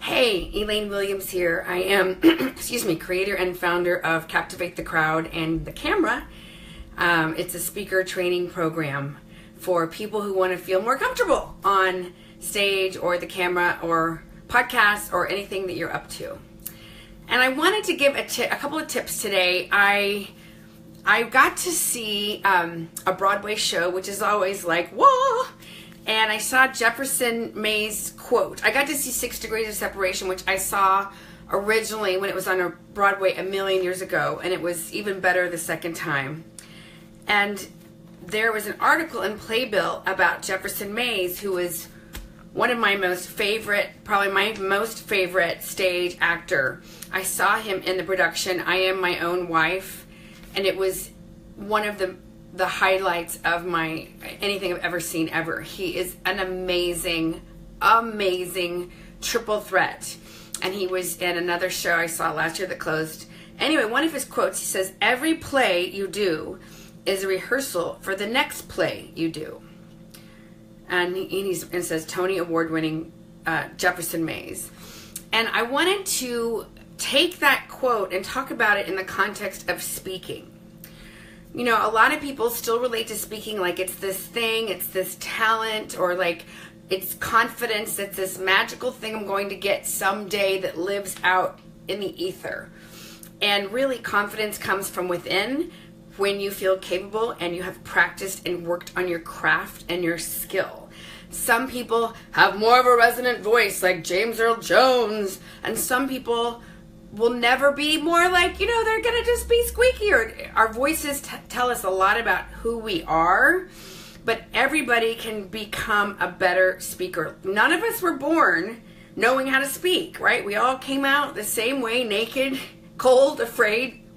Hey, Elaine Williams here. I am, creator and founder of Captivate the Crowd and The Camera. It's a speaker training program for people who want to feel more comfortable on stage or the camera or podcasts or anything that you're up to. And I wanted to give a couple of tips today. I got to see a Broadway show, which is always like, whoa! And I saw Jefferson Mays' quote. I got to see 6 Degrees of Separation, which I saw originally when it was on Broadway a million years ago, and it was even better the second time. And there was an article in Playbill about Jefferson Mays, who was one of my most favorite, probably my most favorite stage actor. I saw him in the production, I Am My Own Wife, and it was one of the highlights of anything I've ever seen ever. He is an amazing triple threat. And he was in another show I saw last year that closed. Anyway, one of his quotes, he says, "Every play you do is a rehearsal for the next play you do." And it says Tony Award-winning Jefferson Mays. And I wanted to take that quote and talk about it in the context of speaking. You know, a lot of people still relate to speaking like it's this thing, it's this talent, or like it's confidence, it's this magical thing I'm going to get someday that lives out in the ether. And really, confidence comes from within when you feel capable and you have practiced and worked on your craft and your skill. Some people have more of a resonant voice like James Earl Jones, and some people will never be more like, they're going to just be squeaky. Or our voices tell us a lot about who we are, but everybody can become a better speaker. None of us were born knowing how to speak, right? We all came out the same way, naked, cold, afraid,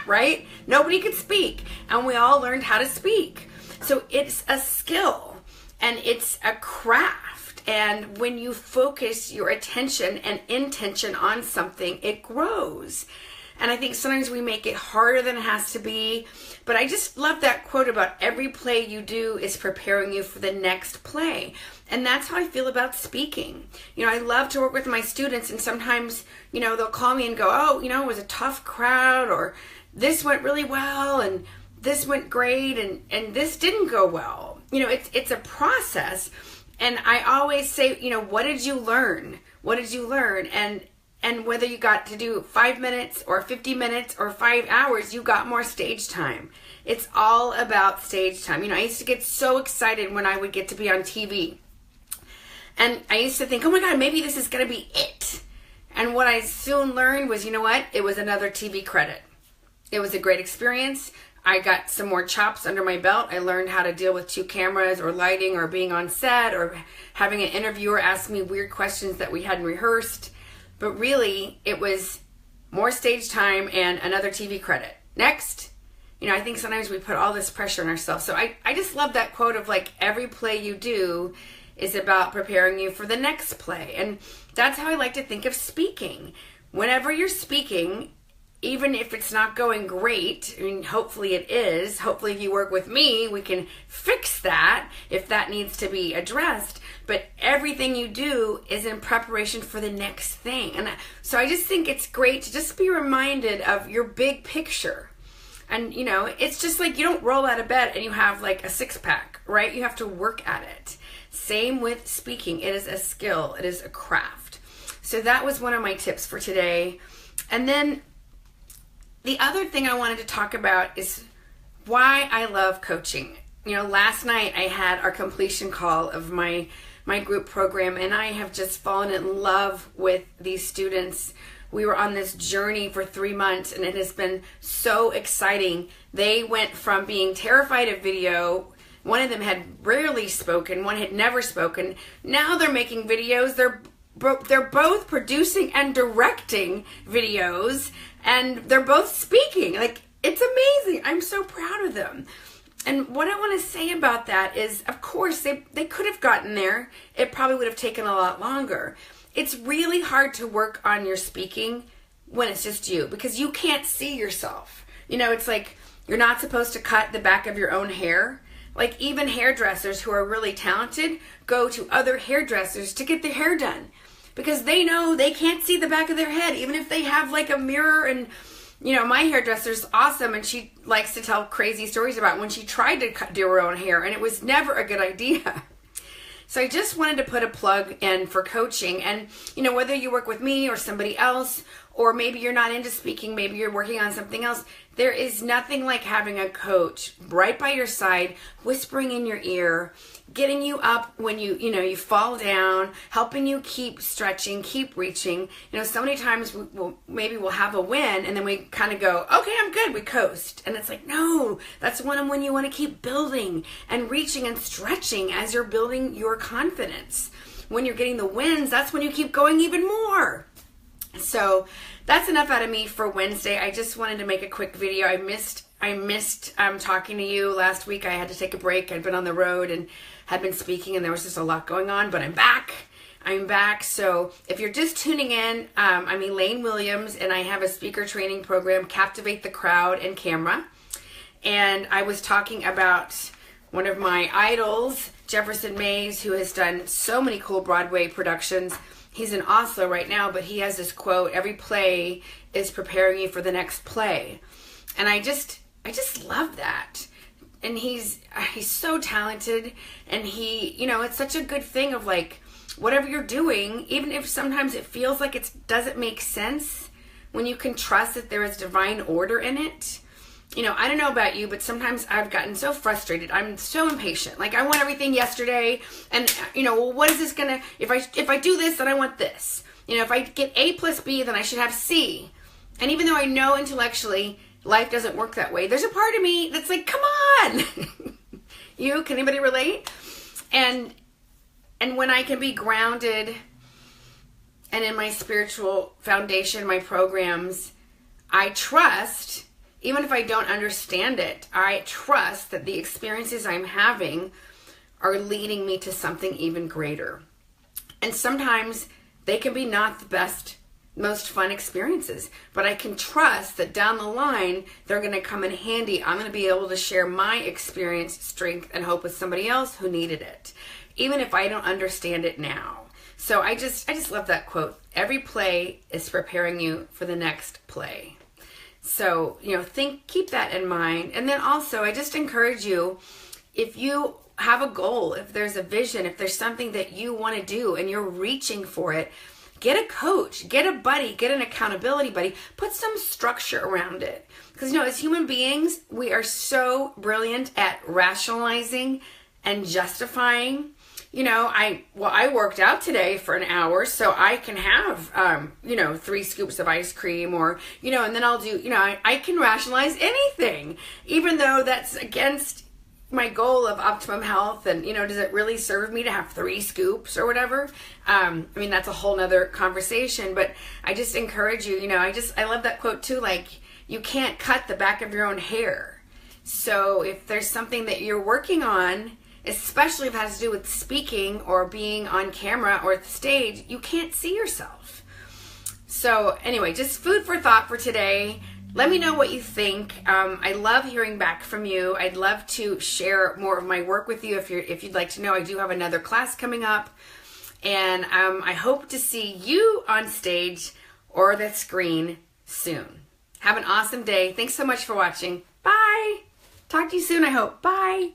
right? Nobody could speak, and we all learned how to speak. So it's a skill, and it's a craft. And when you focus your attention and intention on something, it grows. And I think sometimes we make it harder than it has to be. But I just love that quote about every play you do is preparing you for the next play. And that's how I feel about speaking. I love to work with my students, and sometimes, they'll call me and go, oh, it was a tough crowd, or this went really well, and this went great, and this didn't go well. It's a process. And I always say, what did you learn? What did you learn? And whether you got to do 5 minutes or 50 minutes or 5 hours, you got more stage time. It's all about stage time. I used to get so excited when I would get to be on TV. And I used to think, oh my God, maybe this is going to be it. And what I soon learned was, it was another TV credit. It was a great experience. I got some more chops under my belt. I learned how to deal with 2 cameras or lighting or being on set or having an interviewer ask me weird questions that we hadn't rehearsed. But really, it was more stage time and another TV credit. Next. I think sometimes we put all this pressure on ourselves. So I just love that quote of like, every play you do is about preparing you for the next play. And that's how I like to think of speaking. Whenever you're speaking, even if it's not going great, hopefully it is. Hopefully if you work with me, we can fix that if that needs to be addressed. But everything you do is in preparation for the next thing. And so I just think it's great to just be reminded of your big picture. And, it's just like you don't roll out of bed and you have like a 6-pack, right? You have to work at it. Same with speaking. It is a skill. It is a craft. So that was one of my tips for today. And then the other thing I wanted to talk about is why I love coaching. Last night I had our completion call of my group program, and I have just fallen in love with these students. We were on this journey for 3 months, and it has been so exciting. They went from being terrified of video. One of them had rarely spoken. One had never spoken. Now they're making videos. They're both producing and directing videos, and they're both speaking. Like, it's amazing. I'm so proud of them. And what I want to say about that is, of course, they could have gotten there. It probably would have taken a lot longer. It's really hard to work on your speaking when it's just you, because you can't see yourself. It's like you're not supposed to cut the back of your own hair. Like, even hairdressers who are really talented go to other hairdressers to get their hair done. because they know they can't see the back of their head, even if they have like a mirror. And my hairdresser's awesome, and she likes to tell crazy stories about when she tried to do her own hair, and it was never a good idea. So I just wanted to put a plug in for coaching. And, whether you work with me or somebody else, or maybe you're not into speaking, maybe you're working on something else, there is nothing like having a coach right by your side, whispering in your ear, getting you up when you fall down, helping you keep stretching, keep reaching. So many times we'll have a win, and then we kind of go, okay, I'm good, we coast. And it's like, no, that's when you want to keep building and reaching and stretching as you're building your confidence. When you're getting the wins, that's when you keep going even more. So that's enough out of me for Wednesday. I just wanted to make a quick video. I missed talking to you last week. I had to take a break. I'd been on the road and had been speaking, and there was just a lot going on, but I'm back. So if you're just tuning in, I'm Elaine Williams, and I have a speaker training program, Captivate the Crowd and Camera. And I was talking about one of my idols, Jefferson Mays, who has done so many cool Broadway productions. He's in Oslo right now, but he has this quote, every play is preparing you for the next play. And I just love that. And he's so talented, and it's such a good thing of like, whatever you're doing, even if sometimes it feels like it doesn't make sense, when you can trust that there is divine order in it. I don't know about you, but sometimes I've gotten so frustrated. I'm so impatient. Like, I want everything yesterday, and well, what is this gonna? If I do this, then I want this. If I get A plus B, then I should have C. And even though I know intellectually life doesn't work that way, there's a part of me that's like, come on. Can anybody relate? And when I can be grounded and in my spiritual foundation, my programs, I trust. Even if I don't understand it, I trust that the experiences I'm having are leading me to something even greater. And sometimes they can be not the best, most fun experiences, but I can trust that down the line, they're going to come in handy. I'm going to be able to share my experience, strength, and hope with somebody else who needed it, even if I don't understand it now. So I just love that quote. Every play is preparing you for the next play. So, keep that in mind. And then also, I just encourage you, if you have a goal, if there's a vision, if there's something that you want to do and you're reaching for it, get a coach, get a buddy, get an accountability buddy, put some structure around it. Because, as human beings, we are so brilliant at rationalizing and justifying. I worked out today for an hour, so I can have, 3 scoops of ice cream, or, and then I'll do, I can rationalize anything, even though that's against my goal of optimum health. And, does it really serve me to have 3 scoops or whatever? That's a whole nother conversation, but I just encourage you, I love that quote too, like, you can't cut the back of your own hair. So if there's something that you're working on, especially if it has to do with speaking or being on camera or at the stage, you can't see yourself. So anyway, just food for thought for today. Let me know what you think. I love hearing back from you. I'd love to share more of my work with you. If you'd like to know, I do have another class coming up, and I hope to see you on stage or the screen soon. Have an awesome day. Thanks so much for watching. Bye. Talk to you soon, I hope. Bye.